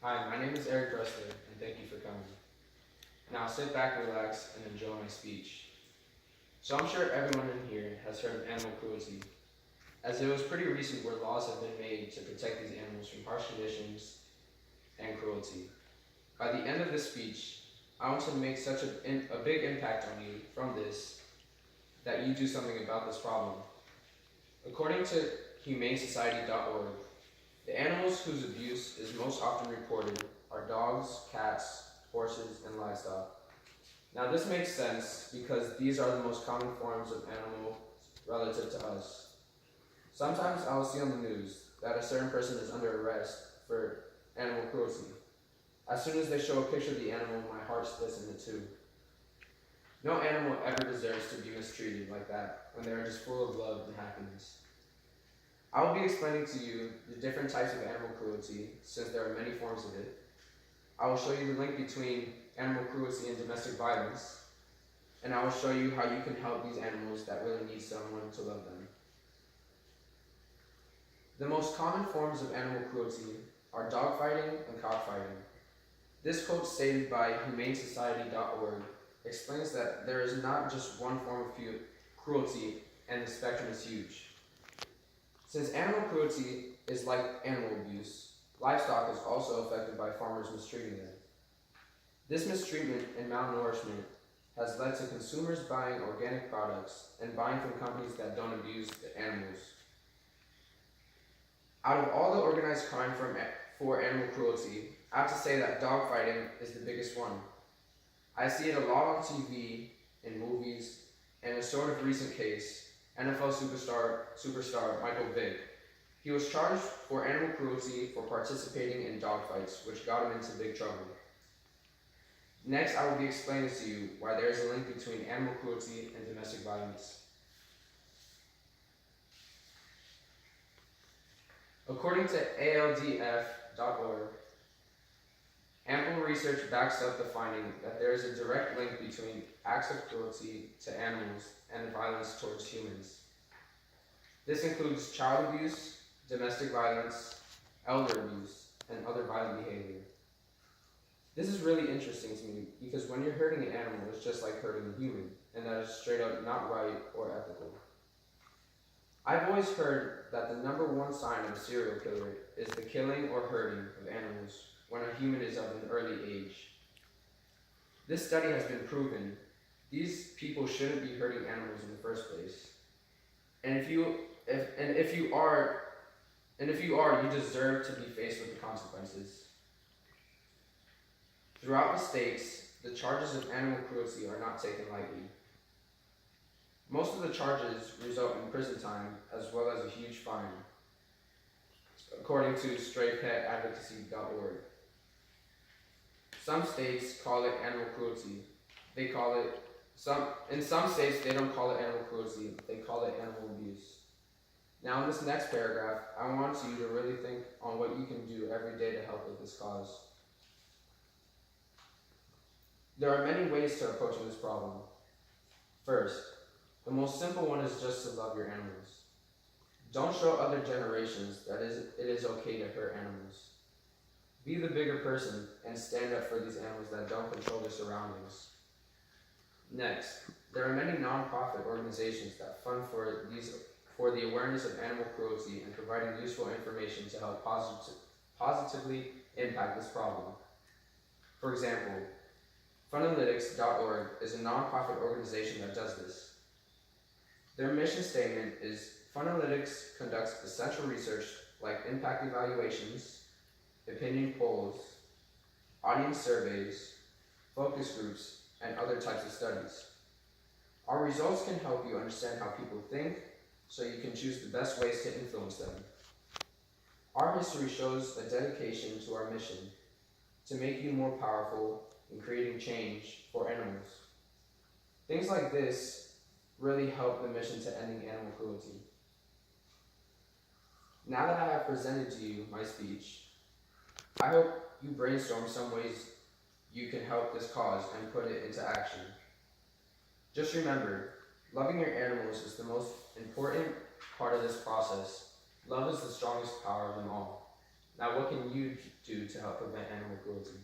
Hi, my name is Eric Bressler, and thank you for coming. Now sit back, relax, and enjoy my speech. So I'm sure everyone in here has heard of animal cruelty, as it was pretty recent where laws have been made to protect these animals from harsh conditions and cruelty. By the end of this speech, I want to make such a big impact on you from this that you do something about this problem. According to humanesociety.org, the animals whose abuse is most often reported are dogs, cats, horses, and livestock. Now this makes sense because these are the most common forms of animal relative to us. Sometimes I will see on the news that a certain person is under arrest for animal cruelty. As soon as they show a picture of the animal, my heart splits into two. No animal ever deserves to be mistreated like that when they are just full of love and happiness. I will be explaining to you the different types of animal cruelty, since there are many forms of it. I will show you the link between animal cruelty and domestic violence, and I will show you how you can help these animals that really need someone to love them. The most common forms of animal cruelty are dogfighting and cockfighting. This quote stated by humanesociety.org explains that there is not just one form of cruelty and the spectrum is huge. Since animal cruelty is like animal abuse, livestock is also affected by farmers mistreating them. This mistreatment and malnourishment has led to consumers buying organic products and buying from companies that don't abuse the animals. Out of all the organized crime for animal cruelty, I have to say that dogfighting is the biggest one. I see it a lot on TV, in movies, and a sort of recent case, NFL superstar Michael Vick. He was charged for animal cruelty for participating in dogfights, which got him into big trouble. Next, I will be explaining to you why there is a link between animal cruelty and domestic violence. According to ALDF.org, ample research backs up the finding that there is a direct link between acts of cruelty to animals and violence towards humans. This includes child abuse, domestic violence, elder abuse, and other violent behavior. This is really interesting to me because when you're hurting an animal, it's just like hurting a human, and that is straight up not right or ethical. I've always heard that the number one sign of a serial killer is the killing or hurting of animals when a human is of an early age. This study has been proven these people shouldn't be hurting animals in the first place. And if you are, you deserve to be faced with the consequences. Throughout the states, the charges of animal cruelty are not taken lightly. Most of the charges result in prison time as well as a huge fine, according to straypetadvocacy.org. Some states call it animal cruelty. In some states they don't call it animal cruelty, they call it animal abuse. Now in this next paragraph, I want you to really think on what you can do every day to help with this cause. There are many ways to approaching this problem. First, the most simple one is just to love your animals. Don't show other generations that it is okay to hurt animals. Be the bigger person and stand up for these animals that don't control their surroundings. Next, there are many non-profit organizations that fund for the awareness of animal cruelty and providing useful information to help positively impact this problem. For example, Funalytics.org is a non-profit organization that does this. Their mission statement is Funalytics conducts essential research like impact evaluations, opinion polls, audience surveys, focus groups, and other types of studies. Our results can help you understand how people think so you can choose the best ways to influence them. Our history shows a dedication to our mission to make you more powerful in creating change for animals. Things like this really help the mission to ending animal cruelty. Now that I have presented to you my speech, I hope you brainstorm some ways you can help this cause and put it into action. Just remember, loving your animals is the most important part of this process. Love is the strongest power of them all. Now, what can you do to help prevent animal cruelty?